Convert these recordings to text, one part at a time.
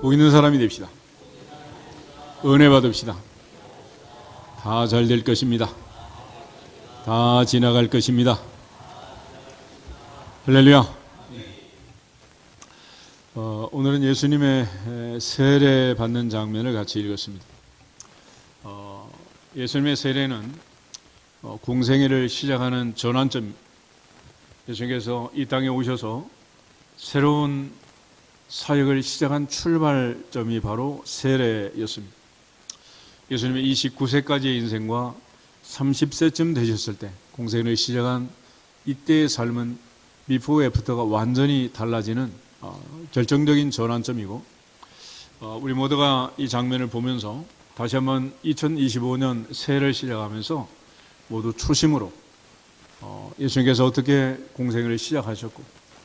복 있는 사람이 됩시다. 은혜 받읍시다. 다 잘 될 것입니다. 다 지나갈 것입니다. 할렐루야. 오늘은 예수님의 세례 받는 장면을 같이 읽었습니다. 예수님의 세례는 공생애를 시작하는 전환점, 예수님께서 이 땅에 오셔서 새로운 사역을 시작한 출발점이 바로 세례였습니다. 예수님의 29세까지의 인생과 30세쯤 되셨을 때 공생애를 시작한 이때의 삶은 비포 애프터가 완전히 달라지는 결정적인 전환점이고, 우리 모두가 이 장면을 보면서 다시 한번 2025년 새해를 시작하면서 모두 초심으로 예수님께서 어떻게 공생애를 시작하셨고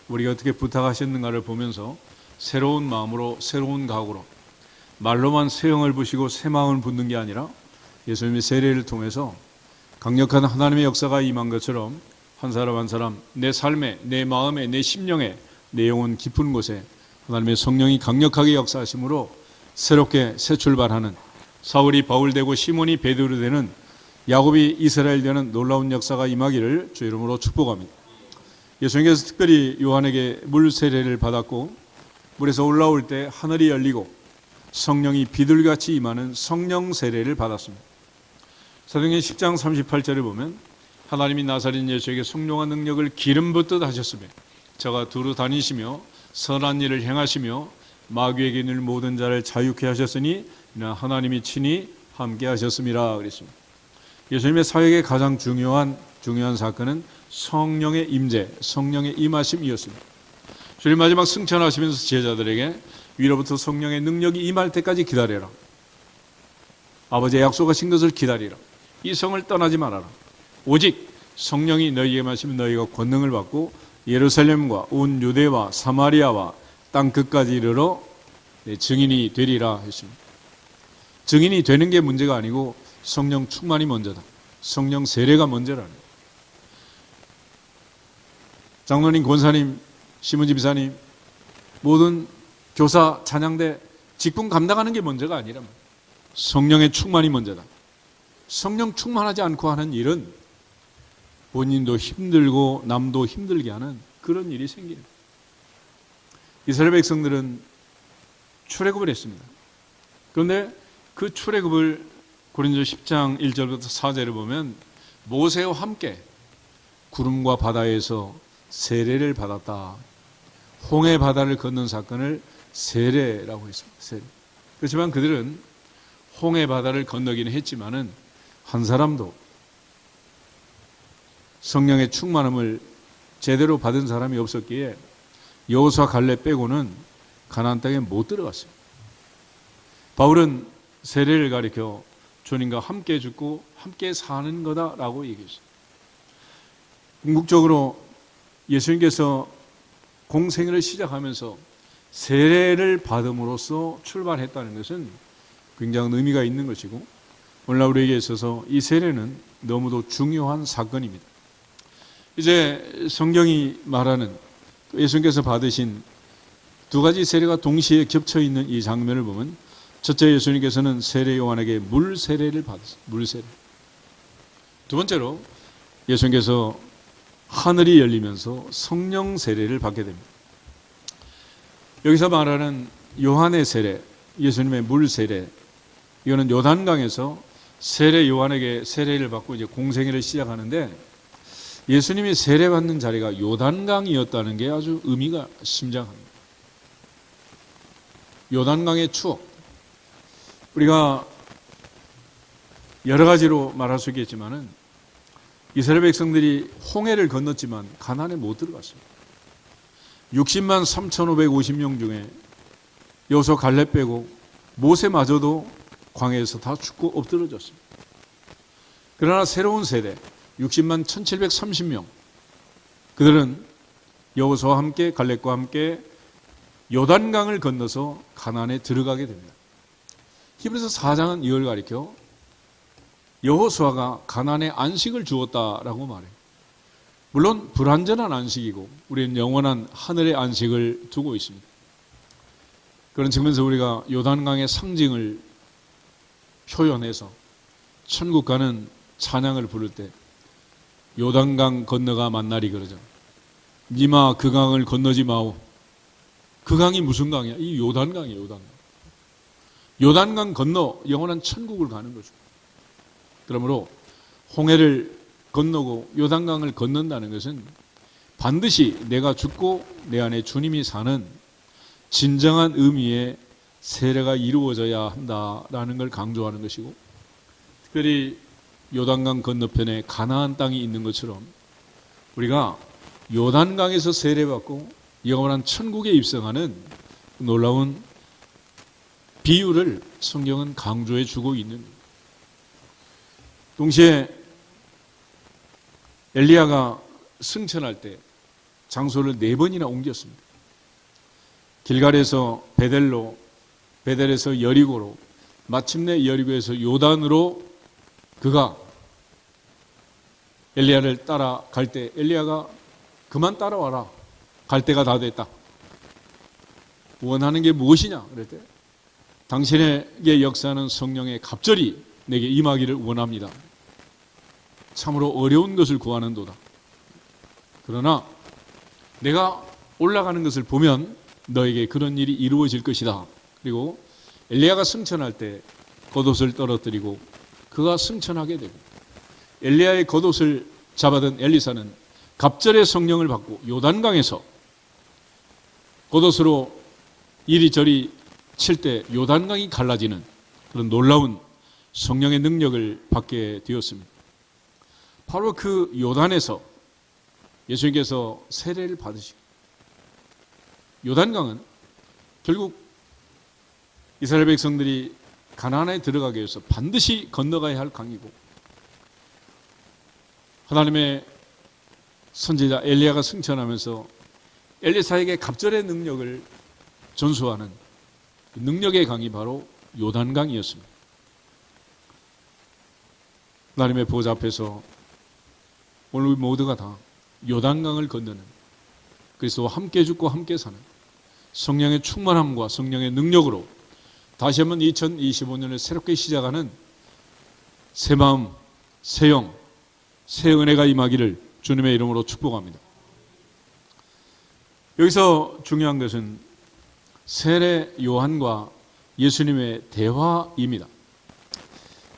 우리가 어떻게 부탁하셨는가를 보면서 새로운 마음으로, 새로운 각오로, 말로만 새 영을 부시고 새 마음을 붓는 게 아니라 예수님의 세례를 통해서 강력한 하나님의 역사가 임한 것처럼 한 사람 한 사람 내 삶에, 내 마음에, 내 심령에, 내 영혼 깊은 곳에 하나님의 성령이 강력하게 역사하심으로 새롭게 새 출발하는, 사울이 바울 되고 시몬이 베드로 되는, 야곱이 이스라엘 되는 놀라운 역사가 임하기를 주 이름으로 축복합니다. 예수님께서 특별히 요한에게 물 세례를 받았고, 물에서 올라올 때 하늘이 열리고 성령이 비둘기같이 임하는 성령 세례를 받았습니다. 사도행전 10장 38절을 보면 하나님이 나사렛 예수에게 성령과 능력을 기름 붓듯 하셨으며 저가 두루 다니시며 선한 일을 행하시며 마귀에게 있는 모든 자를 자유케 하셨으니 이는 하나님이 친히 함께 하셨음이라 그랬습니다. 예수님의 사역의 가장 중요한 사건은 성령의 임재, 성령의 임하심이었습니다. 주님 마지막 승천하시면서 제자들에게 위로부터 성령의 능력이 임할 때까지 기다려라. 아버지의 약속하신 것을 기다리라. 이 성을 떠나지 말아라. 오직 성령이 너희에게 임하시면 너희가 권능을 받고 예루살렘과 온 유대와 사마리아와 땅 끝까지 이르러 내 증인이 되리라 했습니다. 증인이 되는 게 문제가 아니고 성령 충만이 먼저다. 성령 세례가 먼저라는 거예요. 장로님, 권사님, 신문지 비사님, 모든 교사, 찬양대, 직분 감당하는 게 먼저가 아니라 성령의 충만이 먼저다. 성령 충만하지 않고 하는 일은 본인도 힘들고 남도 힘들게 하는 그런 일이 생기는 거예요. 이스라엘 백성들은 출애굽을 했습니다. 그런데 그 출애굽을 고린도 10장 1절부터 4절을 보면 모세와 함께 구름과 바다에서 세례를 받았다. 홍해 바다를 건넌 사건을 세례라고 했습니다. 세례. 그렇지만 그들은 홍해 바다를 건너기는 했지만은 한 사람도 성령의 충만함을 제대로 받은 사람이 없었기에 여호수아 갈렙 빼고는 가나안 땅에 못 들어갔어요. 바울은 세례를 가리켜 주님과 함께 죽고 함께 사는 거다라고 얘기했어요. 궁극적으로 예수님께서 공생애를 시작하면서 세례를 받음으로써 출발했다는 것은 굉장한 의미가 있는 것이고, 오늘날 우리에게 있어서 이 세례는 너무도 중요한 사건입니다. 이제 성경이 말하는 예수님께서 받으신 두 가지 세례가 동시에 겹쳐 있는 이 장면을 보면, 첫째, 예수님께서는 세례 요한에게 물 세례를 받으셨어요. 물 세례. 두 번째로 예수님께서 하늘이 열리면서 성령 세례를 받게 됩니다. 여기서 말하는 요한의 세례, 예수님의 물 세례, 이거는 요단강에서 세례 요한에게 세례를 받고 이제 공생애를 시작하는데, 예수님이 세례받는 자리가 요단강이었다는 게 아주 의미가 심장합니다. 요단강의 추억, 우리가 여러 가지로 말할 수 있겠지만은 이스라엘 백성들이 홍해를 건넜지만 가나안에 못 들어갔습니다. 60만 3,550명 중에 여호수아 갈렙 빼고 모세마저도 광야에서 다 죽고 엎드러졌습니다. 그러나 새로운 세대 60만 1,730명, 그들은 여호수아와 함께 갈렙과 함께 요단강을 건너서 가나안에 들어가게 됩니다. 히브리서 4장은 이걸 가리켜 여호수아가 가나안에 안식을 주었다라고 말해요. 물론 불완전한 안식이고 우리는 영원한 하늘의 안식을 두고 있습니다. 그런 측면에서 우리가 요단강의 상징을 표현해서 천국 가는 찬양을 부를 때 요단강 건너가 만나리 그러죠. 니마 그 강을 건너지 마오. 그 강이 무슨 강이야? 이 요단강이에요. 요단강. 요단강 건너 영원한 천국을 가는 거죠. 그러므로 홍해를 건너고 요단강을 건넌다는 것은 반드시 내가 죽고 내 안에 주님이 사는 진정한 의미의 세례가 이루어져야 한다라는 걸 강조하는 것이고, 특별히 요단강 건너편에 가나안 땅이 있는 것처럼 우리가 요단강에서 세례받고 영원한 천국에 입성하는 놀라운 비유를 성경은 강조해 주고 있는 거예요. 동시에 엘리야가 승천할 때 장소를 4번이나 옮겼습니다. 길갈에서 베델로, 베델에서 여리고로, 마침내 여리고에서 요단으로 그가 엘리야를 따라갈 때 엘리야가 그만 따라와라. 갈 때가 다 됐다. 원하는 게 무엇이냐? 그럴 때 당신에게 역사하는 성령의 갑절이 내게 임하기를 원합니다. 참으로 어려운 것을 구하는도다. 그러나 내가 올라가는 것을 보면 너에게 그런 일이 이루어질 것이다. 그리고 엘리야가 승천할 때 겉옷을 떨어뜨리고 그가 승천하게 되고, 엘리야의 겉옷을 잡아든 엘리사는 갑절의 성령을 받고 요단강에서 겉옷으로 이리저리 칠 때 요단강이 갈라지는 그런 놀라운 성령의 능력을 받게 되었습니다. 바로 그 요단에서 예수님께서 세례를 받으시고, 요단강은 결국 이스라엘 백성들이 가나안에 들어가기 위해서 반드시 건너가야 할 강이고, 하나님의 선지자 엘리야가 승천하면서 엘리사에게 갑절의 능력을 전수하는 능력의 강이 바로 요단강이었습니다. 하나님의 보좌 앞에서 오늘 우리 모두가 다 요단강을 건너는, 그리스도와 함께 죽고 함께 사는 성령의 충만함과 성령의 능력으로 다시 한번 2025년을 새롭게 시작하는 새 마음, 새 영, 새 은혜가 임하기를 주님의 이름으로 축복합니다. 여기서 중요한 것은 세례 요한과 예수님의 대화입니다.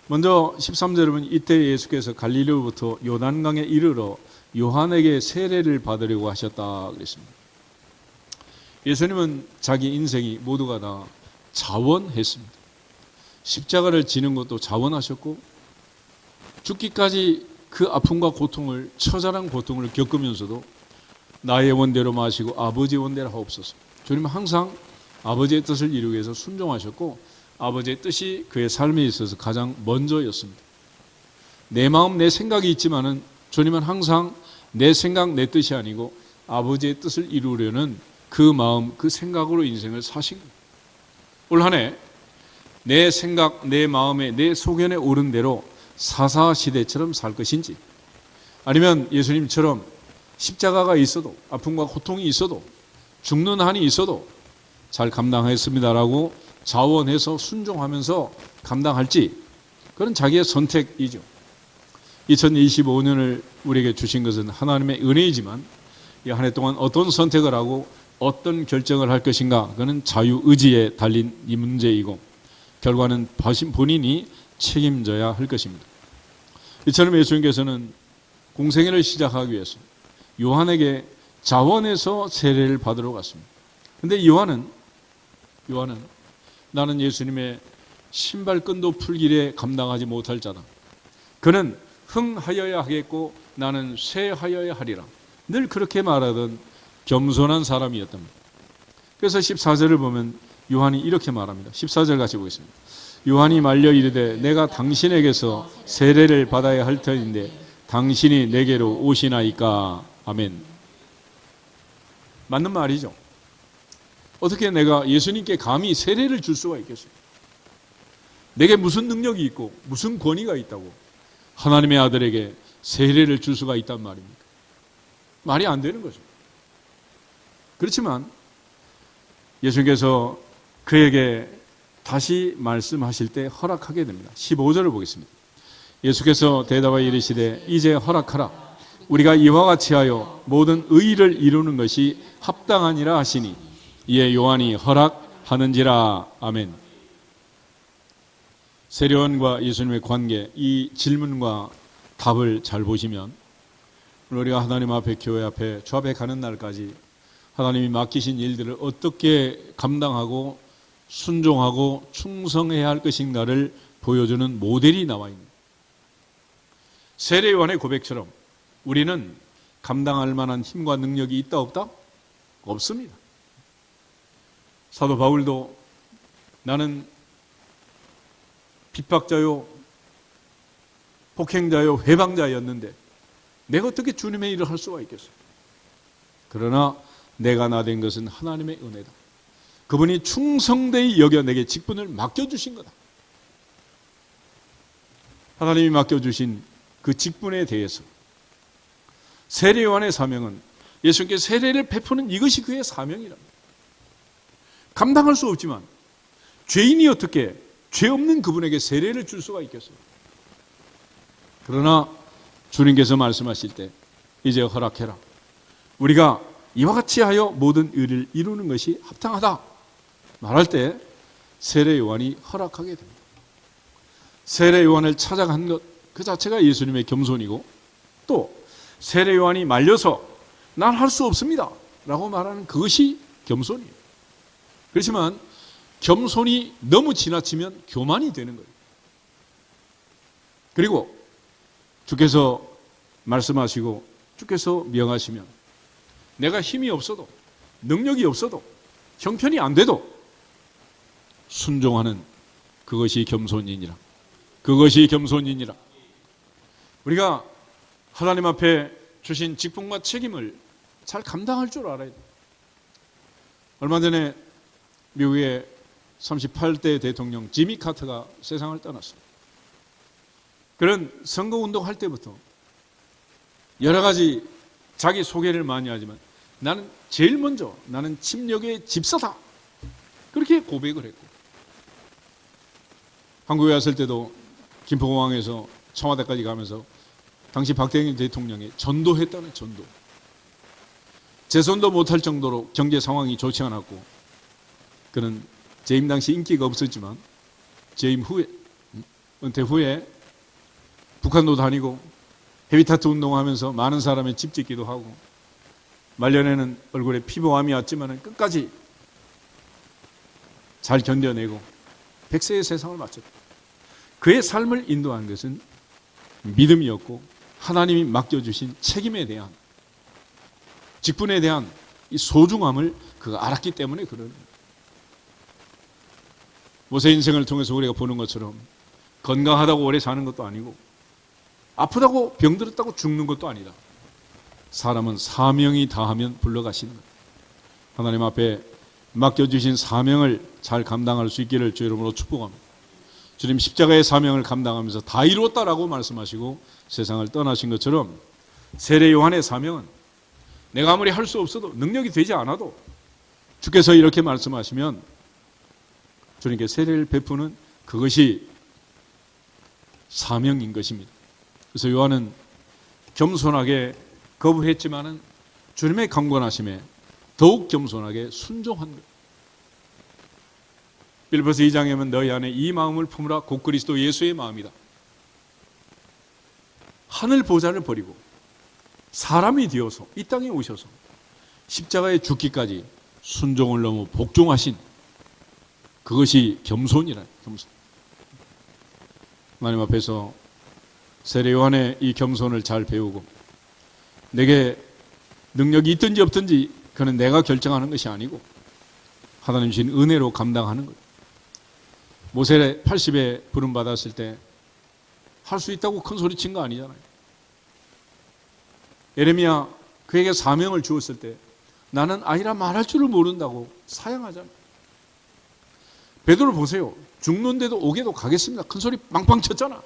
먼저 13절에 보면 이때 예수께서 갈릴리로부터 요단강에 이르러 요한에게 세례를 받으려고 하셨다 그랬습니다. 예수님은 자기 인생이 모두가 다 자원했습니다. 십자가를 지는 것도 자원하셨고, 죽기까지 그 아픔과 고통을, 처절한 고통을 겪으면서도 나의 원대로 마시고 아버지의 원대로 하옵소서. 주님은 항상 아버지의 뜻을 이루기 위해서 순종하셨고, 아버지의 뜻이 그의 삶에 있어서 가장 먼저였습니다. 내 마음, 내 생각이 있지만은 주님은 항상 내 생각, 내 뜻이 아니고 아버지의 뜻을 이루려는 그 마음, 그 생각으로 인생을 사신 거예요. 올 한 해 내 생각, 내 마음에, 내 소견에 오른 대로 사사시대처럼 살 것인지, 아니면 예수님처럼 십자가가 있어도, 아픔과 고통이 있어도, 죽는 한이 있어도 잘 감당하겠습니다라고 자원해서 순종하면서 감당할지, 그건 자기의 선택이죠. 2025년을 우리에게 주신 것은 하나님의 은혜이지만 이 한 해 동안 어떤 선택을 하고 어떤 결정을 할 것인가, 그건 자유의지에 달린 이 문제이고 결과는 본인이 책임져야 할 것입니다. 이처럼 예수님께서는 공생애를 시작하기 위해서 요한에게 자원해서 세례를 받으러 갔습니다. 그런데 요한은 나는 예수님의 신발끈도 풀기에 감당하지 못할 자다. 그는 흥하여야 하겠고 나는 쇠하여야 하리라. 늘 그렇게 말하던 겸손한 사람이었답니다. 그래서 14절을 보면 요한이 이렇게 말합니다. 14절 같이 보겠습니다. 요한이 말려 이르되 내가 당신에게서 세례를 받아야 할 터인데 당신이 내게로 오시나이까. 아멘. 맞는 말이죠. 어떻게 내가 예수님께 감히 세례를 줄 수가 있겠어요? 내게 무슨 능력이 있고 무슨 권위가 있다고 하나님의 아들에게 세례를 줄 수가 있단 말입니까? 말이 안 되는 거죠. 그렇지만 예수님께서 그에게 다시 말씀하실 때 허락하게 됩니다. 15절을 보겠습니다. 예수께서 대답하여 이르시되 이제 허락하라. 우리가 이와 같이 하여 모든 의를 이루는 것이 합당하니라 하시니 이에 요한이 허락하는지라. 아멘. 세례요한과 예수님의 관계, 이 질문과 답을 잘 보시면 우리가 하나님 앞에, 교회 앞에, 주 앞에 가는 날까지 하나님이 맡기신 일들을 어떻게 감당하고 순종하고 충성해야 할 것인가를 보여주는 모델이 나와 있는 세례요한의 고백처럼 우리는 감당할 만한 힘과 능력이 있다 없다? 없습니다. 사도 바울도 나는 핍박자요, 폭행자요, 회방자였는데 내가 어떻게 주님의 일을 할 수가 있겠어요? 그러나 내가 나 된 것은 하나님의 은혜다. 그분이 충성되이 여겨 내게 직분을 맡겨주신 거다. 하나님이 맡겨주신 그 직분에 대해서 세례요한의 사명은 예수님께 세례를 베푸는 이것이 그의 사명이랍니다. 감당할 수 없지만 죄인이 어떻게 죄 없는 그분에게 세례를 줄 수가 있겠어요? 그러나 주님께서 말씀하실 때 이제 허락해라. 우리가 이와 같이 하여 모든 의를 이루는 것이 합당하다 말할 때 세례요한이 허락하게 됩니다. 세례요한을 찾아간 것 그 자체가 예수님의 겸손이고 또 세례요한이 말려서 난 할 수 없습니다 라고 말하는 그것이 겸손이에요. 그렇지만 겸손이 너무 지나치면 교만이 되는 거예요. 그리고 주께서 말씀하시고 주께서 명하시면 내가 힘이 없어도 능력이 없어도 형편이 안 돼도 순종하는 그것이 겸손이니라. 그것이 겸손이니라. 우리가 하나님 앞에 주신 직분과 책임을 잘 감당할 줄 알아야 돼요. 얼마 전에 미국의 38대 대통령 지미 카터가 세상을 떠났습니다. 그런 선거운동 할 때부터 여러 가지 자기 소개를 많이 하지만 나는 제일 먼저 나는 침략의 집사다 그렇게 고백을 했고, 한국에 왔을 때도 김포공항에서 청와대까지 가면서 당시 박정희 대통령이 전도했다는 전도, 재선도 못할 정도로 경제 상황이 좋지 않았고 그는 재임 당시 인기가 없었지만 재임 후에, 은퇴 후에 북한도 다니고 헤비타트 운동하면서 많은 사람의 집 짓기도 하고 말년에는 얼굴에 피부암이 왔지만 끝까지 잘 견뎌내고 100세의 세상을 마쳤다. 그의 삶을 인도한 것은 믿음이었고 하나님이 맡겨주신 책임에 대한, 직분에 대한 이 소중함을 그가 알았기 때문에 그런, 모세 인생을 통해서 우리가 보는 것처럼 건강하다고 오래 사는 것도 아니고 아프다고 병들었다고 죽는 것도 아니다. 사람은 사명이 다하면 불러가시는 것. 하나님 앞에 맡겨주신 사명을 잘 감당할 수 있기를 주 이름으로 축복합니다. 주님 십자가의 사명을 감당하면서 다 이루었다라고 말씀하시고 세상을 떠나신 것처럼 세례 요한의 사명은 내가 아무리 할 수 없어도 능력이 되지 않아도 주께서 이렇게 말씀하시면 주님께 세례를 베푸는 그것이 사명인 것입니다. 그래서 요한은 겸손하게 거부했지만은 주님의 강권하심에 더욱 겸손하게 순종한 것. 빌립보서 2장에 보면 너희 안에 이 마음을 품으라 곧 그리스도 예수의 마음이다. 하늘 보좌를 버리고 사람이 되어서 이 땅에 오셔서 십자가에 죽기까지 순종을 넘어 복종하신 그것이 겸손이라. 겸손. 하나님 앞에서 세례 요한의 이 겸손을 잘 배우고 내게 능력이 있든지 없든지 그는 내가 결정하는 것이 아니고 하나님 주신 은혜로 감당하는 거예요. 모세 80에 부름받았을 때 할 수 있다고 큰 소리 친 거 아니잖아요. 예레미야 그에게 사명을 주었을 때 나는 아이라 말할 줄을 모른다고 사양하잖아요. 베드로 보세요. 죽는데도 오게도 가겠습니다. 큰 소리 빵빵 쳤잖아.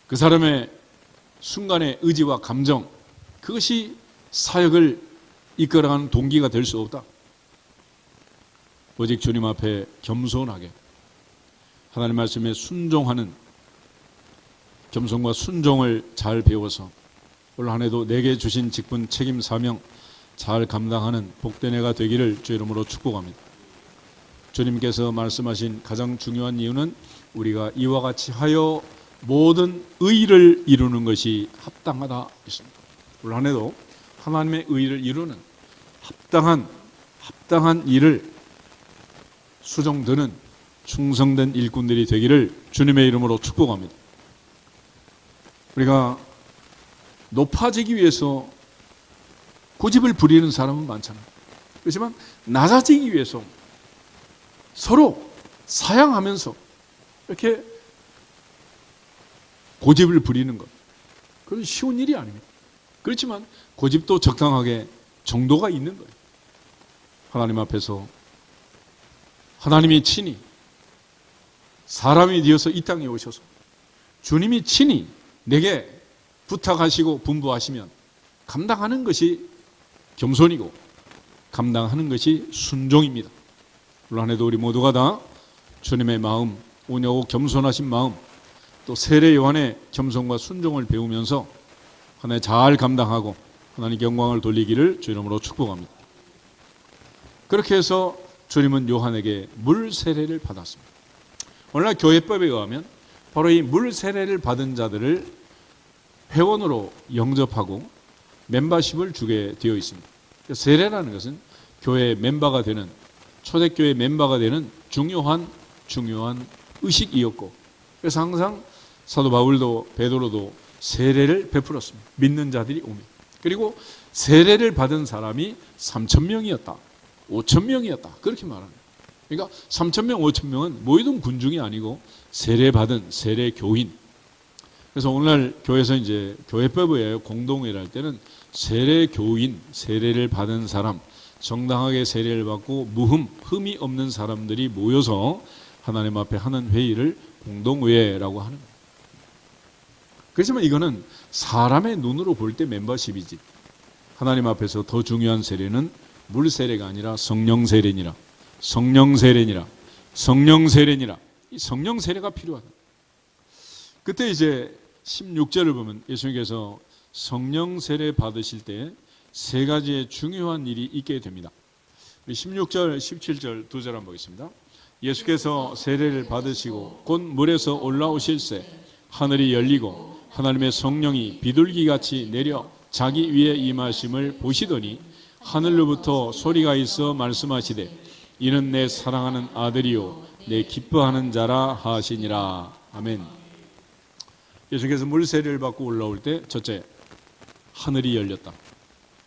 그 사람의 순간의 의지와 감정, 그것이 사역을 이끌어가는 동기가 될 수 없다. 오직 주님 앞에 겸손하게 하나님 말씀에 순종하는 겸손과 순종을 잘 배워서 올 한 해도 내게 주신 직분, 책임, 사명 잘 감당하는 복된 해가 되기를 주 이름으로 축복합니다. 주님께서 말씀하신 가장 중요한 이유는 우리가 이와 같이 하여 모든 의를 이루는 것이 합당하다 했습니다. 올 한 해도 하나님의 의를 이루는 합당한 일을 수종드는 충성된 일꾼들이 되기를 주님의 이름으로 축복합니다. 우리가 높아지기 위해서 고집을 부리는 사람은 많잖아요. 그렇지만 낮아지기 위해서 서로 사양하면서 이렇게 고집을 부리는 것, 그건 쉬운 일이 아닙니다. 그렇지만 고집도 적당하게 정도가 있는 거예요. 하나님 앞에서 하나님이 친히 사람이 되어서 이 땅에 오셔서 주님이 친히 내게 부탁하시고 분부하시면 감당하는 것이 겸손이고 감당하는 것이 순종입니다. 올 한 해도 우리 모두가 다 주님의 마음, 온유하고 겸손하신 마음, 또 세례 요한의 겸손과 순종을 배우면서 한 해 잘 감당하고 하나님께 영광을 돌리기를 주 이름으로 축복합니다. 그렇게 해서 주님은 요한에게 물 세례를 받았습니다. 오늘날 교회법에 의하면 바로 이 물 세례를 받은 자들을 회원으로 영접하고 멤버십을 주게 되어 있습니다. 세례라는 것은 교회의 멤버가 되는, 초대교회 멤버가 되는 중요한 의식이었고, 그래서 항상 사도 바울도 베드로도 세례를 베풀었습니다. 믿는 자들이 오면. 그리고 세례를 받은 사람이 3,000명이었다, 5,000명이었다, 그렇게 말합니다. 그러니까 3,000명, 5,000명은 모이던 군중이 아니고 세례받은 세례교인. 그래서 오늘날 교회에서 이제 교회법에 의하여 공동회를 할 때는 세례교인, 세례를 받은 사람, 정당하게 세례를 받고 흠이 없는 사람들이 모여서 하나님 앞에 하는 회의를 공동회라고 하는 거예요. 그렇지만 이거는 사람의 눈으로 볼 때 멤버십이지, 하나님 앞에서 더 중요한 세례는 물 세례가 아니라 성령 세례니라. 이 성령 세례가 필요하다. 그때 이제 16절을 보면 예수님께서 성령 세례 받으실 때 세 가지의 중요한 일이 있게 됩니다. 16절, 17절 두 절 한번 보겠습니다. 예수께서 세례를 받으시고 곧 물에서 올라오실새 하늘이 열리고 하나님의 성령이 비둘기같이 내려 자기 위에 임하심을 보시더니 하늘로부터 소리가 있어 말씀하시되 이는 내 사랑하는 아들이요 내 기뻐하는 자라 하시니라. 아멘. 예수께서 물 세례를 받고 올라올 때 첫째, 하늘이 열렸다.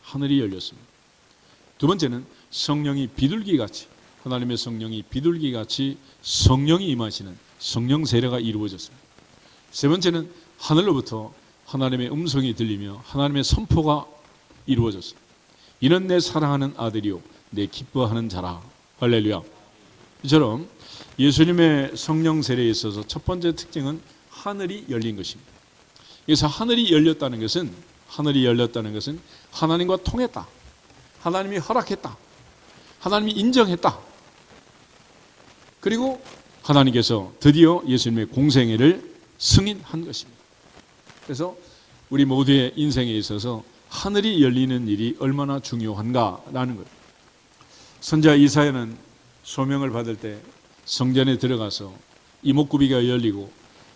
하늘이 열렸습니다. 두 번째는 성령이 비둘기같이, 하나님의 성령이 비둘기같이 성령이 임하시는 성령 세례가 이루어졌습니다. 세 번째는 하늘로부터 하나님의 음성이 들리며 하나님의 선포가 이루어졌습니다. 이는 내 사랑하는 아들이요 내 기뻐하는 자라. 할렐루야. 이처럼 예수님의 성령 세례에 있어서 첫 번째 특징은 하늘이 열린 것입니다. 그래서 하늘이 열렸다는 것은 하나님과 통했다, 하나님이 허락했다, 하나님이 인정했다. 그리고 하나님께서 드디어 예수님의 공생애를 승인한 것입니다. 그래서 우리 모두의 인생에 있어서 하늘이 열리는 일이 얼마나 중요한가라는 거예요. 선지자 이사야는 소명을 받을 때 성전에 들어가서 이목구비가 열리고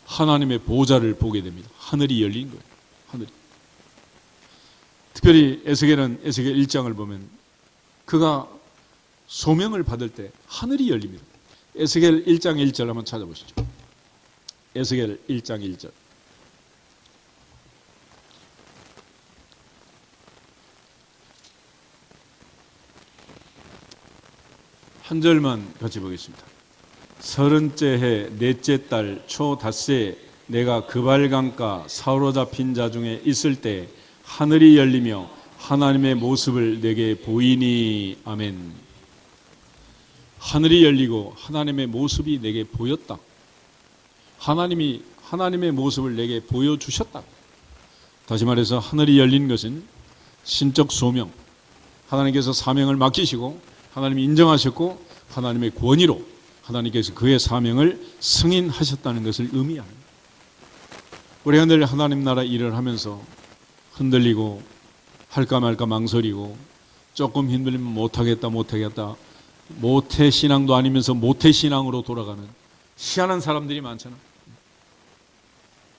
하나님의 보좌를 보게 됩니다. 하늘이 열린 거예요. 하늘이. 특별히 에스겔은 에스겔 1장을 보면 그가 소명을 받을 때 하늘이 열립니다. 에스겔 1장 1절 한번 찾아보시죠. 에스겔 1장 1절. 한 절만 같이 보겠습니다. 30째 해 넷째 달 초 닷새에 내가 그발강가 사로잡힌 자 중에 있을 때 하늘이 열리며 하나님의 모습을 내게 보이니. 아멘. 하늘이 열리고 하나님의 모습이 내게 보였다. 하나님이 하나님의 모습을 내게 보여주셨다. 다시 말해서 하늘이 열린 것은 신적 소명, 하나님께서 사명을 맡기시고 하나님이 인정하셨고 하나님의 권위로 하나님께서 그의 사명을 승인하셨다는 것을 의미합니다. 우리가 늘 하나님 나라 일을 하면서 흔들리고 할까 말까 망설이고 조금 힘들면 못하겠다 모태 신앙도 아니면서 모태 신앙으로 돌아가는 희한한 사람들이 많잖아.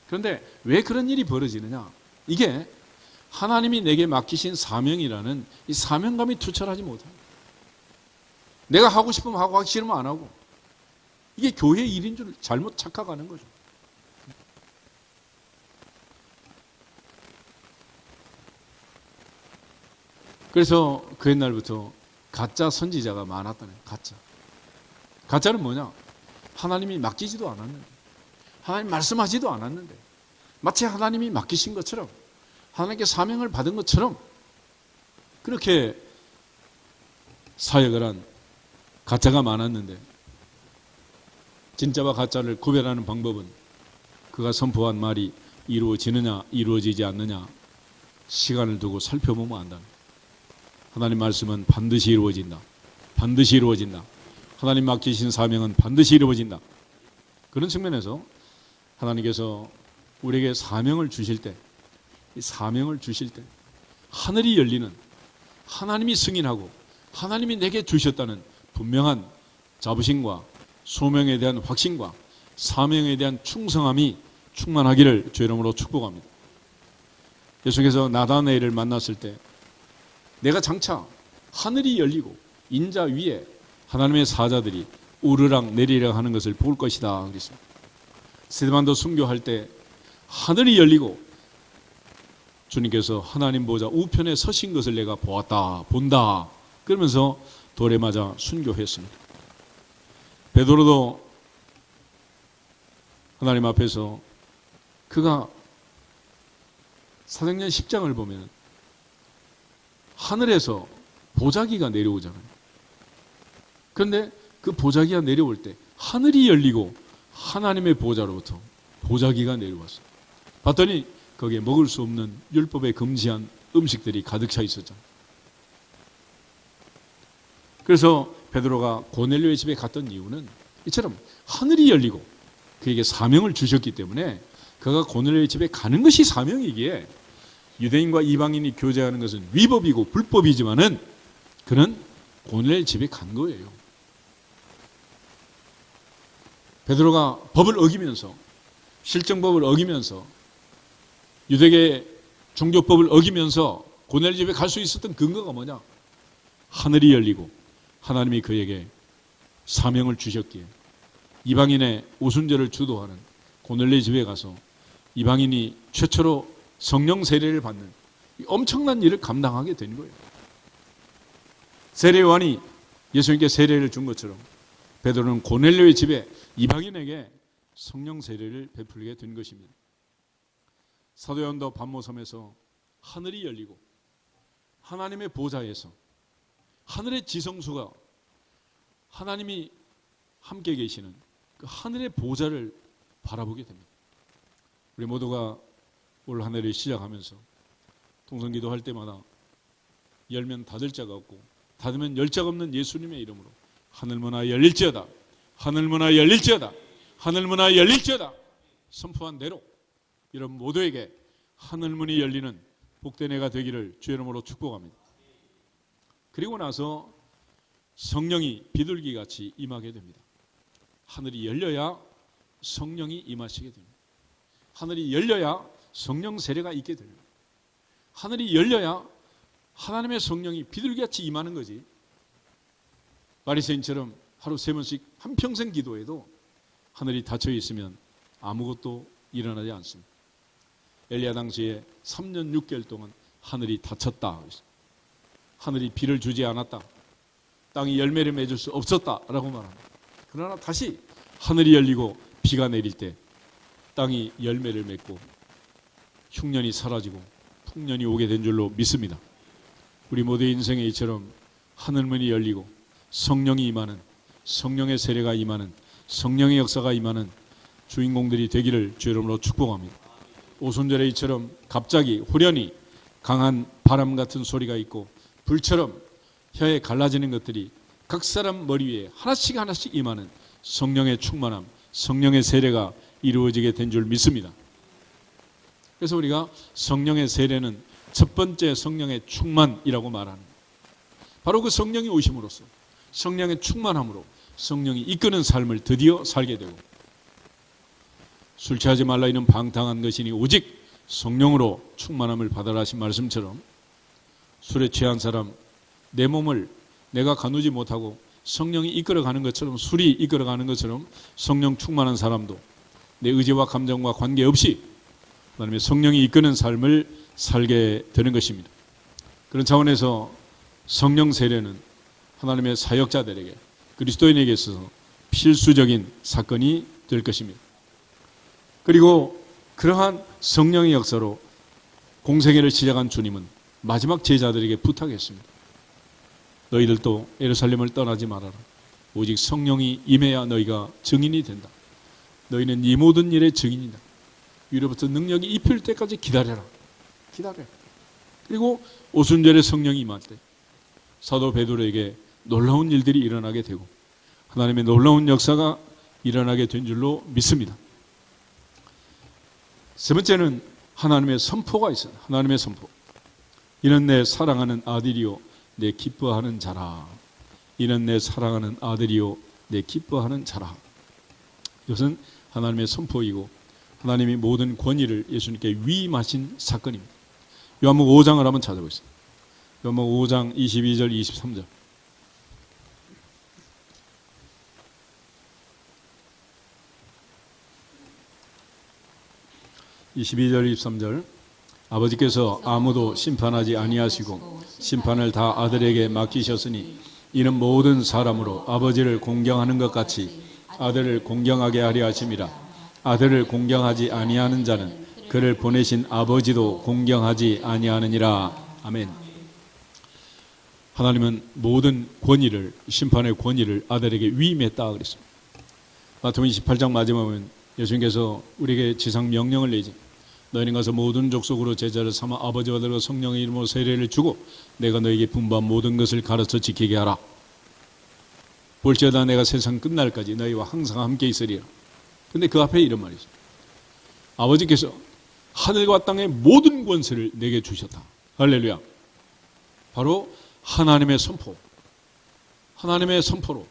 그런데 왜 그런 일이 벌어지느냐? 이게 하나님이 내게 맡기신 사명이라는 이 사명감이 투철하지 못해요. 내가 하고 싶으면 하고 하기 싫으면 안 하고, 이게 교회 일인 줄 잘못 착각하는 거죠. 그래서 그 옛날부터 가짜 선지자가 많았다는 거예요. 가짜는 뭐냐? 하나님이 맡기지도 않았는데, 하나님 말씀하지도 않았는데, 마치 하나님이 맡기신 것처럼, 하나님께 사명을 받은 것처럼 그렇게 사역을 한 가짜가 많았는데, 진짜와 가짜를 구별하는 방법은 그가 선포한 말이 이루어지느냐 이루어지지 않느냐 시간을 두고 살펴보면 안다. 하나님 말씀은 반드시 이루어진다. 반드시 이루어진다. 하나님 맡기신 사명은 반드시 이루어진다. 그런 측면에서 하나님께서 우리에게 사명을 주실 때, 이 사명을 주실 때 하늘이 열리는, 하나님이 승인하고 하나님이 내게 주셨다는 분명한 자부심과 소명에 대한 확신과 사명에 대한 충성함이 충만하기를 주의 이름으로 축복합니다. 예수께서 나다나엘을 만났을 때 내가 장차 하늘이 열리고 인자 위에 하나님의 사자들이 오르락 내리락 하는 것을 볼 것이다 그랬습니다. 스데반도 순교할 때 하늘이 열리고 주님께서 하나님 보좌 우편에 서신 것을 내가 보았다, 본다 그러면서 돌에 맞아 순교했습니다. 베드로도 하나님 앞에서 그가 사도행전 10장을 보면 하늘에서 보자기가 내려오잖아요. 그런데 그 보자기가 내려올 때 하늘이 열리고 하나님의 보좌로부터 보자기가 내려왔어요. 봤더니 거기에 먹을 수 없는 율법에 금지한 음식들이 가득 차 있었잖아요. 그래서 베드로가 고넬료의 집에 갔던 이유는 이처럼 하늘이 열리고 그에게 사명을 주셨기 때문에 그가 고넬료의 집에 가는 것이 사명이기에 유대인과 이방인이 교제하는 것은 위법이고 불법이지만은 그는 고넬료의 집에 간 거예요. 베드로가 법을 어기면서, 실정법을 어기면서, 유대계 종교법을 어기면서 고넬료 집에 갈 수 있었던 근거가 뭐냐? 하늘이 열리고 하나님이 그에게 사명을 주셨기에 이방인의 오순절을 주도하는 고넬료 집에 가서 이방인이 최초로 성령 세례를 받는 엄청난 일을 감당하게 된 거예요. 세례요한이 예수님께 세례를 준 것처럼 베드로는 고넬료의 집에 이방인에게 성령 세례를 베풀게 된 것입니다. 사도 요한도 반모섬에서 하늘이 열리고 하나님의 보좌에서 하늘의 지성수가 하나님이 함께 계시는 그 하늘의 보좌를 바라보게 됩니다. 우리 모두가 올 한 해를 시작하면서 동성기도 할 때마다 열면 닫을 자가 없고 닫으면 열 자가 없는 예수님의 이름으로 하늘문화 열릴지어다, 하늘문화 열릴지어다, 하늘문화 열릴지어다 선포한 대로 여러분 모두에게 하늘문이 열리는 복된 해가 되기를 주의 이름으로 축복합니다. 그리고 나서 성령이 비둘기같이 임하게 됩니다. 하늘이 열려야 성령이 임하시게 됩니다. 하늘이 열려야 성령 세례가 있게 됩니다. 하늘이 열려야 하나님의 성령이 비둘기같이 임하는 거지. 바리새인처럼 하루 3번씩 한평생 기도해도 하늘이 닫혀 있으면 아무것도 일어나지 않습니다. 엘리야 당시에 3년 6개월 동안 하늘이 닫혔다. 하늘이 비를 주지 않았다. 땅이 열매를 맺을 수 없었다라고 말합니다. 그러나 다시 하늘이 열리고 비가 내릴 때 땅이 열매를 맺고 흉년이 사라지고 풍년이 오게 된 줄로 믿습니다. 우리 모두의 인생에 이처럼 하늘문이 열리고 성령이 임하는, 성령의 세례가 임하는, 성령의 역사가 임하는 주인공들이 되기를 주의 이름으로 축복합니다. 오순절에 이처럼 갑자기 후련히 강한 바람 같은 소리가 있고 불처럼 혀에 갈라지는 것들이 각 사람 머리 위에 하나씩 하나씩 임하는 성령의 충만함, 성령의 세례가 이루어지게 된 줄 믿습니다. 그래서 우리가 성령의 세례는 첫 번째 성령의 충만이라고 말하는, 바로 그 성령이 오심으로써, 성령의 충만함으로 성령이 이끄는 삶을 드디어 살게 되고, 술 취하지 말라 이는 방탕한 것이니 오직 성령으로 충만함을 받아라 하신 말씀처럼, 술에 취한 사람 내 몸을 내가 가누지 못하고 성령이 이끌어가는 것처럼, 술이 이끌어가는 것처럼 성령 충만한 사람도 내 의지와 감정과 관계없이 하나님의 성령이 이끄는 삶을 살게 되는 것입니다. 그런 차원에서 성령 세례는 하나님의 사역자들에게, 그리스도인에게 있어서 필수적인 사건이 될 것입니다. 그리고 그러한 성령의 역사로 공생애를 시작한 주님은 마지막 제자들에게 부탁했습니다. 너희들도 예루살렘을 떠나지 말아라. 오직 성령이 임해야 너희가 증인이 된다. 너희는 이 모든 일의 증인이다. 위로부터 능력이 입힐 때까지 기다려라. 기다려. 그리고 오순절에 성령이 임할 때 사도 베드로에게 놀라운 일들이 일어나게 되고 하나님의 놀라운 역사가 일어나게 된 줄로 믿습니다. 세 번째는 하나님의 선포가 있어요. 하나님의 선포. 이는 내 사랑하는 아들이요 내 기뻐하는 자라. 이는 내 사랑하는 아들이요 내 기뻐하는 자라. 이것은 하나님의 선포이고 하나님이 모든 권위를 예수님께 위임하신 사건입니다. 요한복음 5장을 한번 찾아보겠습니다. 요한복음 5장 22절 23절. 22절 23절. 아버지께서 아무도 심판하지 아니하시고 심판을 다 아들에게 맡기셨으니 이는 모든 사람으로 아버지를 공경하는 것 같이 아들을 공경하게 하려 하심이라. 아들을 공경하지 아니하는 자는 그를 보내신 아버지도 공경하지 아니하느니라. 아멘. 하나님은 모든 권위를, 심판의 권위를 아들에게 위임했다 그랬습니다. 마태복음 28장 마지막에 보면 예수님께서 우리에게 지상 명령을 내지, 너희는 가서 모든 족속으로 제자를 삼아 아버지와 아들과 성령의 이름으로 세례를 주고 내가 너희에게 분부한 모든 것을 가르쳐 지키게 하라. 볼지어다 내가 세상 끝날까지 너희와 항상 함께 있으리라. 근데 그 앞에 이런 말이 있어요. 아버지께서 하늘과 땅의 모든 권세를 내게 주셨다. 할렐루야. 바로 하나님의 선포. 하나님의 선포로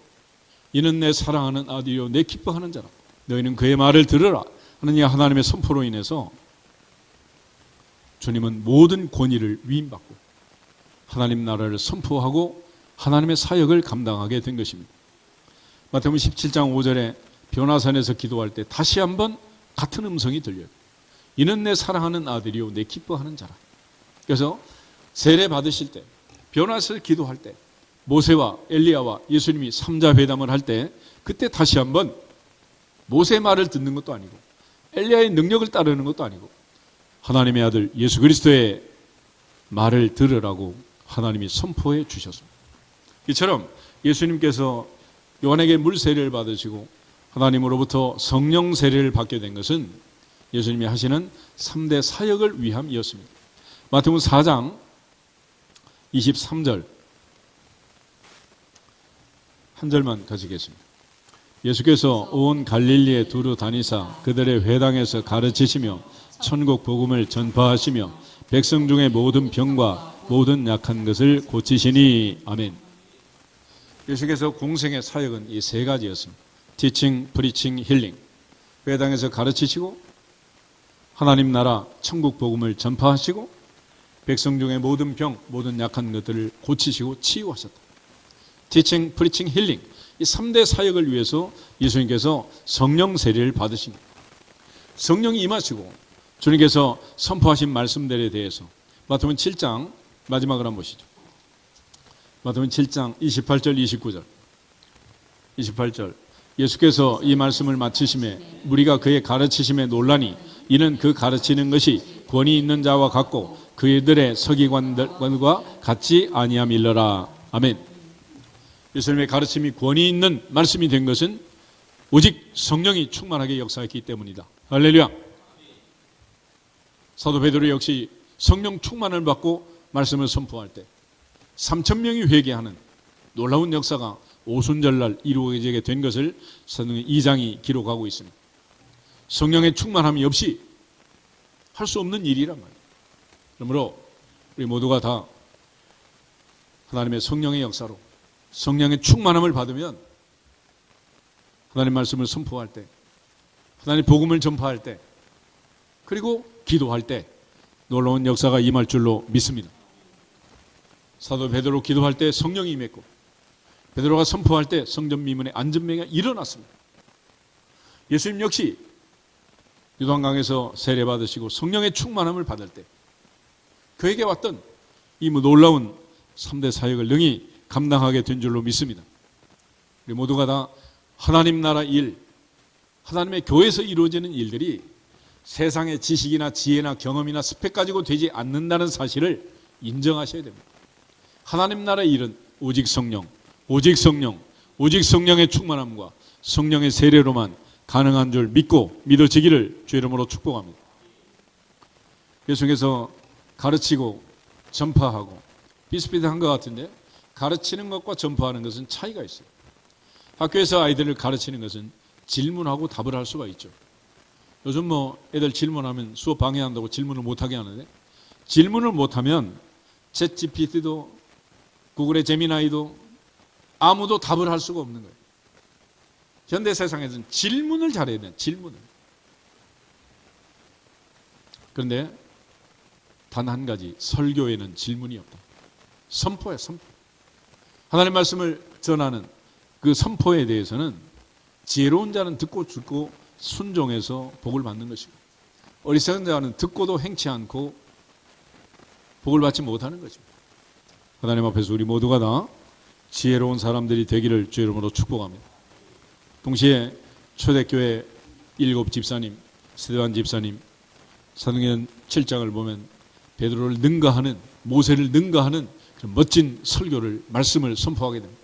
이는 내 사랑하는 아들이요 내 기뻐하는 자라. 너희는 그의 말을 들으라 하는 이 하나님의 선포로 인해서 주님은 모든 권위를 위임받고 하나님 나라를 선포하고 하나님의 사역을 감당하게 된 것입니다. 마태복음 17장 5절에 변화산에서 기도할 때 다시 한번 같은 음성이 들려요. 이는 내 사랑하는 아들이요 내 기뻐하는 자라. 그래서 세례 받으실 때, 변화산에서 기도할 때, 모세와 엘리야와 예수님이 삼자 회담을 할 때 그때 다시 한번 모세의 말을 듣는 것도 아니고 엘리야의 능력을 따르는 것도 아니고 하나님의 아들 예수 그리스도의 말을 들으라고 하나님이 선포해 주셨습니다. 이처럼 예수님께서 요한에게 물 세례를 받으시고 하나님으로부터 성령 세례를 받게 된 것은 예수님이 하시는 3대 사역을 위함이었습니다. 마태복음 4장 23절 한 절만 가지겠습니다. 예수께서 온 갈릴리에 두루 다니사 그들의 회당에서 가르치시며 천국 복음을 전파하시며 백성 중의 모든 병과 모든 약한 것을 고치시니. 아멘. 예수께서 공생의 사역은 이 세 가지였습니다. 티칭, 프리칭, 힐링. 회당에서 가르치시고 하나님 나라 천국 복음을 전파하시고 백성 중의 모든 병, 모든 약한 것들을 고치시고 치유하셨다. 티칭, 프리칭, 힐링. 이 3대 사역을 위해서 예수님께서 성령 세례를 받으신 거예요. 성령이 임하시고 주님께서 선포하신 말씀들에 대해서 마태복음 7장 마지막으로 한번 보시죠. 마태복음 7장 28절 29절 28절. 예수께서 이 말씀을 마치심에 무리가 그의 가르치심에 놀라니 이는 그 가르치는 것이 권위 있는 자와 같고 그들의 서기관들과 같지 아니함일러라. 아멘. 예수님의 가르침이 권위 있는 말씀이 된 것은 오직 성령이 충만하게 역사했기 때문이다. 할렐루야. 사도 베드로 역시 성령 충만을 받고 말씀을 선포할 때 3,000명이 회개하는 놀라운 역사가 오순절날 이루어지게 된 것을 사도행전 2장이 기록하고 있습니다. 성령의 충만함이 없이 할 수 없는 일이란 말이에요. 그러므로 우리 모두가 다 하나님의 성령의 역사로 성령의 충만함을 받으면 하나님 말씀을 선포할 때, 하나님 복음을 전파할 때, 그리고 기도할 때 놀라운 역사가 임할 줄로 믿습니다. 사도 베드로 기도할 때 성령이 임했고, 베드로가 선포할 때 성전 미문의 안전병이 일어났습니다. 예수님 역시 요단강에서 세례받으시고 성령의 충만함을 받을 때 그에게 왔던 이 놀라운 3대 사역을 능히 감당하게 된 줄로 믿습니다. 우리 모두가 다 하나님 나라 일, 하나님의 교회에서 이루어지는 일들이 세상의 지식이나 지혜나 경험이나 스펙 가지고 되지 않는다는 사실을 인정하셔야 됩니다. 하나님 나라의 일은 오직 성령, 오직 성령, 오직 성령의 충만함과 성령의 세례로만 가능한 줄 믿고 믿어지기를 주 이름으로 축복합니다. 예수님께서 가르치고 전파하고 비슷비슷한 것 같은데, 가르치는 것과 전파하는 것은 차이가 있어요. 학교에서 아이들을 가르치는 것은 질문하고 답을 할 수가 있죠. 요즘 애들 질문하면 수업 방해한다고 질문을 못하게 하는데, 질문을 못하면 챗GPT도 구글의 제미나이도 아무도 답을 할 수가 없는 거예요. 현대 세상에서는 질문을 잘해야 돼요. 질문을. 그런데 단 한 가지, 설교에는 질문이 없다. 선포야, 선포. 하나님의 말씀을 전하는 그 선포에 대해서는 지혜로운 자는 듣고 듣고 순종해서 복을 받는 것이고, 어리석은 자는 듣고도 행치 않고 복을 받지 못하는 것입니다. 하나님 앞에서 우리 모두가 다 지혜로운 사람들이 되기를 주 이름으로 축복합니다. 동시에 초대교회 7 집사님, 스데반 집사님, 사도행전 7장을 보면 베드로를 능가하는, 모세를 능가하는 그런 멋진 설교를, 말씀을 선포하게 됩니다.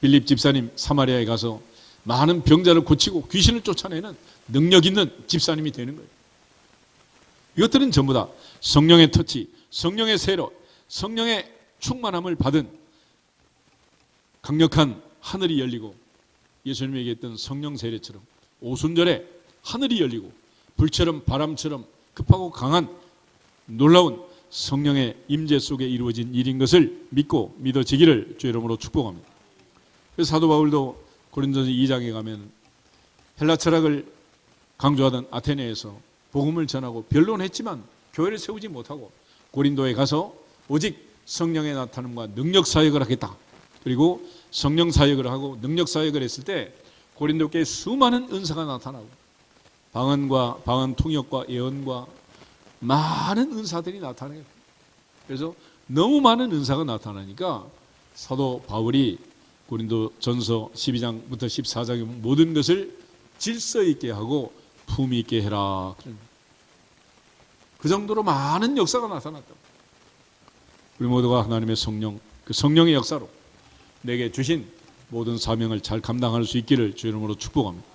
빌립 집사님 사마리아에 가서 많은 병자를 고치고 귀신을 쫓아내는 능력 있는 집사님이 되는 거예요. 이것들은 전부 다 성령의 터치, 성령의 세로, 성령의 충만함을 받은 강력한 하늘이 열리고, 예수님이 얘기했던 성령 세례처럼 오순절에 하늘이 열리고 불처럼 바람처럼 급하고 강한 놀라운 성령의 임재 속에 이루어진 일인 것을 믿고 믿어지기를 주 이름으로 축복합니다. 그래서 사도 바울도 고린도서 2장에 가면 헬라 철학을 강조하던 아테네에서 복음을 전하고 변론했지만 교회를 세우지 못하고 고린도에 가서 오직 성령의 나타남과 능력 사역을 하겠다. 그리고 성령 사역을 하고 능력 사역을 했을 때 고린도 교회에 수많은 은사가 나타나고 방언과 방언 통역과 예언과 많은 은사들이 나타나요. 그래서 너무 많은 은사가 나타나니까 사도 바울이 고린도 전서 12장부터 14장에 모든 것을 질서 있게 하고 품위 있게 해라. 그 정도로 많은 역사가 나타났다고. 우리 모두가 하나님의 성령, 그 성령의 역사로 내게 주신 모든 사명을 잘 감당할 수 있기를 주 이름으로 축복합니다.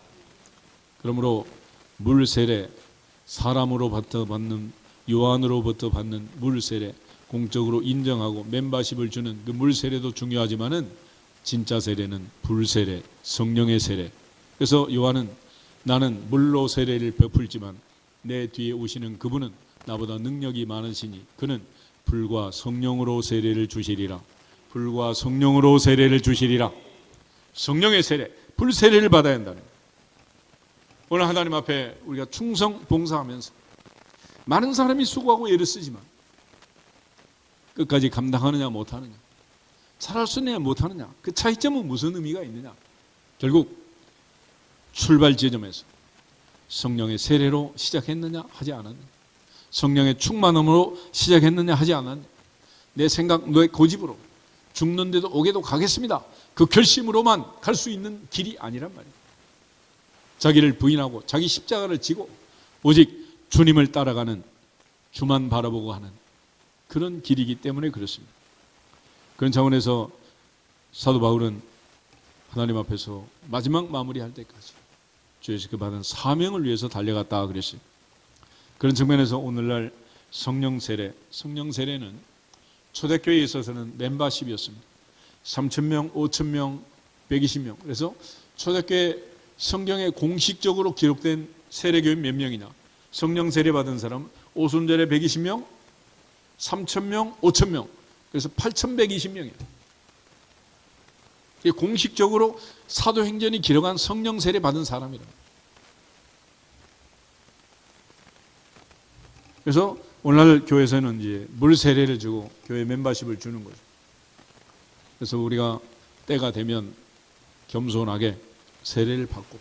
그러므로 물 세례, 사람으로부터 받는, 요한으로부터 받는 물 세례, 공적으로 인정하고 멤버십을 주는 그 물 세례도 중요하지만은 진짜 세례는 불 세례, 성령의 세례. 그래서 요한은 나는 물로 세례를 베풀지만 내 뒤에 오시는 그분은 나보다 능력이 많으시니 그는 불과 성령으로 세례를 주시리라. 불과 성령으로 세례를 주시리라. 성령의 세례, 불 세례를 받아야 한다는 거예요. 오늘 하나님 앞에 우리가 충성 봉사하면서 많은 사람이 수고하고 애를 쓰지만 끝까지 감당하느냐 못하느냐, 잘할 수 있느냐 못하느냐, 그 차이점은 무슨 의미가 있느냐. 결국 출발 지점에서 성령의 세례로 시작했느냐 하지 않았느냐, 성령의 충만함으로 시작했느냐 하지 않았느냐, 내 생각, 내 고집으로 죽는데도 오게도 가겠습니다, 그 결심으로만 갈 수 있는 길이 아니란 말이에요. 자기를 부인하고 자기 십자가를 지고 오직 주님을 따라가는, 주만 바라보고 하는 그런 길이기 때문에 그렇습니다. 그런 차원에서 사도 바울은 하나님 앞에서 마지막 마무리할 때까지 주 예수께 받은 사명을 위해서 달려갔다 그랬어요. 그런 측면에서 오늘날 성령 세례, 성령 세례는 초대교회에 있어서는 멤버십이었습니다. 3,000명, 5,000명 120명. 그래서 초대교회 성경에 공식적으로 기록된 세례교인 몇 명이냐? 성령 세례 받은 사람 오순절에 120명, 3,000명, 5,000명. 그래서 8,120명이에요. 공식적으로 사도행전이 기록한 성령 세례 받은 사람이라. 그래서 오늘날 교회에서는 이제 물 세례를 주고 교회 멤버십을 주는 거죠. 그래서 우리가 때가 되면 겸손하게 세례를 받고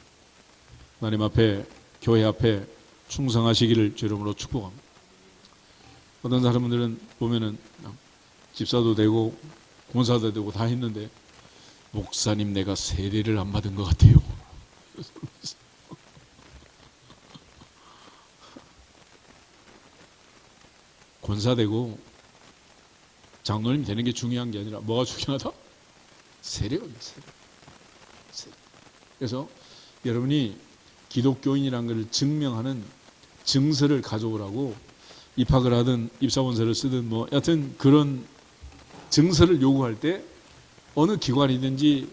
하나님 앞에, 교회 앞에 충성하시기를 주 이름으로 축복합니다. 어떤 사람들은 보면은 집사도 되고 권사도 되고 다 했는데, 목사님 내가 세례를 안 받은 것 같아요. 권사 되고 장로님 되는 게 중요한 게 아니라 뭐가 중요하다? 세례거든요. 세례. 그래서 여러분이 기독교인이라는 것을 증명하는 증서를 가져오라고 입학을 하든 입사원서를 쓰든 뭐 여하튼 그런 증서를 요구할 때 어느 기관이든지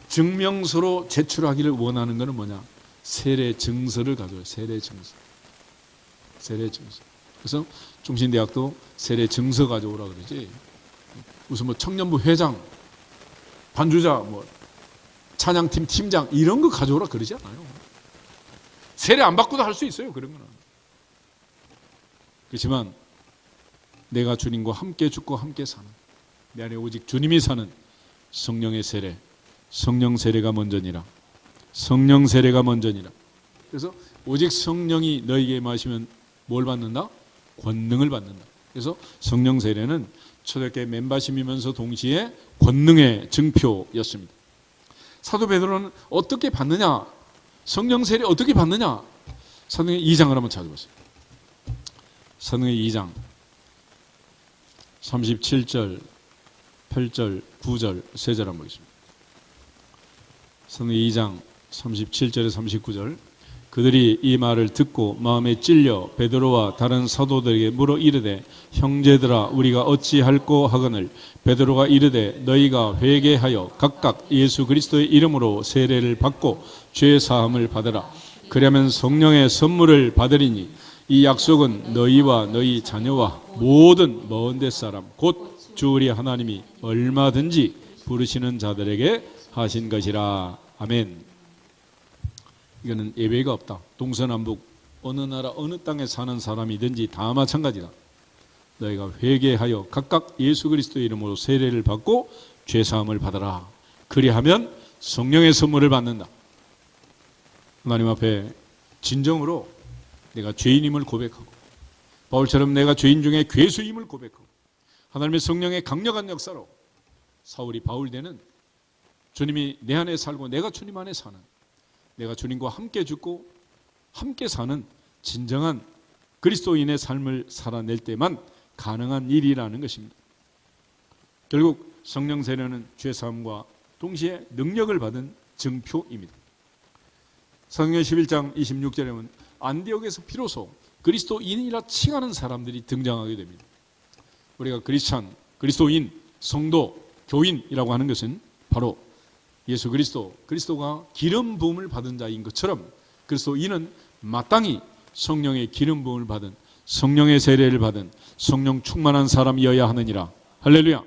증명서로 제출하기를 원하는 것은 뭐냐? 세례 증서를 가져와요. 세례 증서. 그래서 중신대학도 세례 증서 가져오라 그러지. 무슨 뭐 청년부 회장, 반주자, 뭐 찬양팀 팀장 이런 거 가져오라 그러지 않아요. 세례 안 받고도 할 수 있어요. 그런 거는. 그렇지만 내가 주님과 함께 죽고 함께 사는, 내 안에 오직 주님이 사는 성령의 세례, 성령 세례가 먼저니라. 성령 세례가 먼저니라. 그래서 오직 성령이 너에게 마시면 뭘 받는다? 권능을 받는다. 그래서 성령 세례는 초대교회 멤버십이면서 동시에 권능의 증표였습니다. 사도 베드로는 어떻게 받느냐? 성령 세례 어떻게 받느냐? 사도행전 2장을 한번 찾아보세요. 사도행전 2장 37절, 8절, 9절, 3절 한번 보겠습니다. 사도행전 2장 37절에 39절. 그들이 이 말을 듣고 마음에 찔려 베드로와 다른 사도들에게 물어 이르되, 형제들아 우리가 어찌할꼬 하거늘. 베드로가 이르되, 너희가 회개하여 각각 예수 그리스도의 이름으로 세례를 받고 죄 사함을 받으라. 그러면 성령의 선물을 받으리니 이 약속은 너희와 너희 자녀와 모든 먼 데 사람 곧 주 우리 하나님이 얼마든지 부르시는 자들에게 하신 것이라. 아멘. 이거는 예외가 없다. 동서남북 어느 나라 어느 땅에 사는 사람이든지 다 마찬가지다. 너희가 회개하여 각각 예수 그리스도의 이름으로 세례를 받고 죄사함을 받아라. 그리하면 성령의 선물을 받는다. 하나님 앞에 진정으로 내가 죄인임을 고백하고, 바울처럼 내가 죄인 중에 괴수임을 고백하고, 하나님의 성령의 강력한 역사로 사울이 바울 되는, 주님이 내 안에 살고 내가 주님 안에 사는, 내가 주님과 함께 죽고 함께 사는 진정한 그리스도인의 삶을 살아낼 때만 가능한 일이라는 것입니다. 결국 성령 세례는 죄사함과 동시에 능력을 받은 증표입니다. 사도행전 11장 26절에 보면 안디옥에서 비로소 그리스도인이라 칭하는 사람들이 등장하게 됩니다. 우리가 크리스찬, 그리스도인, 성도, 교인이라고 하는 것은 바로 예수 그리스도가 기름 부음을 받은 자인 것처럼 그리스도인은 마땅히 성령의 기름 부음을 받은, 성령의 세례를 받은 성령 충만한 사람이어야 하느니라. 할렐루야.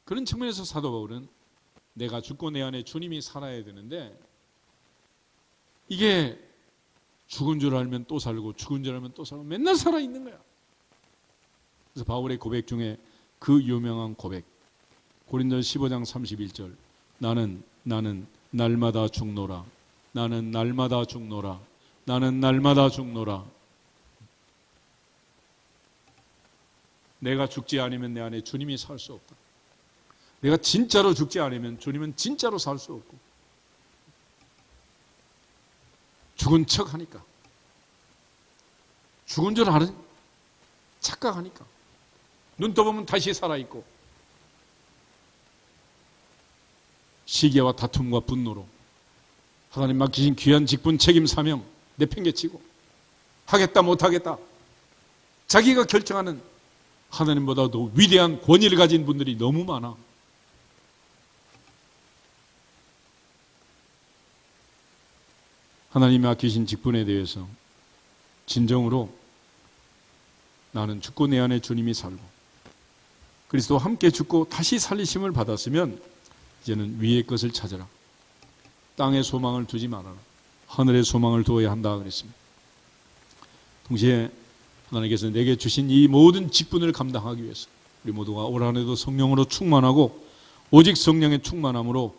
그런 측면에서 사도 바울은 내가 죽고 내 안에 주님이 살아야 되는데, 이게 죽은 줄 알면 또 살고 죽은 줄 알면 또 살고 맨날 살아있는 거야. 그래서 바울의 고백 중에 그 유명한 고백, 고린도서 15장 31절. 나는 날마다 죽노라. 나는 날마다 죽노라. 나는 날마다 죽노라. 내가 죽지 않으면 내 안에 주님이 살 수 없다. 내가 진짜로 죽지 않으면 주님은 진짜로 살 수 없고, 죽은 척 하니까, 죽은 줄 아는 착각하니까, 눈 떠보면 다시 살아있고, 시기와 다툼과 분노로 하나님 맡기신 귀한 직분, 책임, 사명 내팽개치고 하겠다 못하겠다 자기가 결정하는 하나님보다도 위대한 권위를 가진 분들이 너무 많아. 하나님이 맡기신 직분에 대해서 진정으로 나는 죽고 내 안에 주님이 살고 그리스도와 함께 죽고 다시 살리심을 받았으면 이제는 위의 것을 찾아라. 땅의 소망을 두지 말아라. 하늘의 소망을 두어야 한다 그랬습니다. 동시에 하나님께서 내게 주신 이 모든 직분을 감당하기 위해서 우리 모두가 올 한 해도 성령으로 충만하고 오직 성령의 충만함으로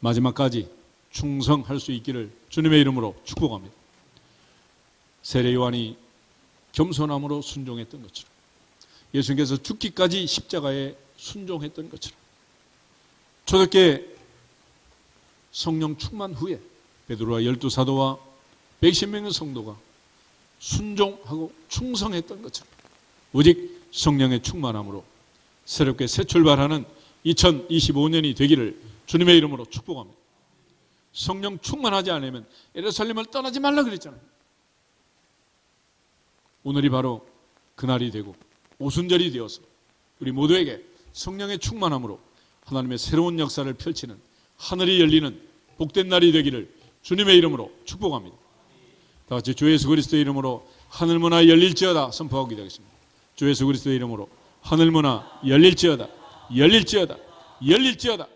마지막까지 충성할 수 있기를 주님의 이름으로 축복합니다. 세례 요한이 겸손함으로 순종했던 것처럼 예수님께서 죽기까지 십자가에 순종했던 것처럼 초대교회 성령 충만 후에 베드로와 12사도와 110명의 성도가 순종하고 충성했던 것처럼 오직 성령의 충만함으로 새롭게 새 출발하는 2025년이 되기를 주님의 이름으로 축복합니다. 성령 충만하지 않으면 예루살렘을 떠나지 말라 그랬잖아요. 오늘이 바로 그날이 되고 오순절이 되어서 우리 모두에게 성령의 충만함으로 하나님의 새로운 역사를 펼치는 하늘이 열리는 복된 날이 되기를 주님의 이름으로 축복합니다. 다 같이 주 예수 그리스도의 이름으로 하늘문화 열릴지어다 선포하고 기도하겠습니다. 주 예수 그리스도의 이름으로 하늘문화 열릴지어다 열릴지어다 열릴지어다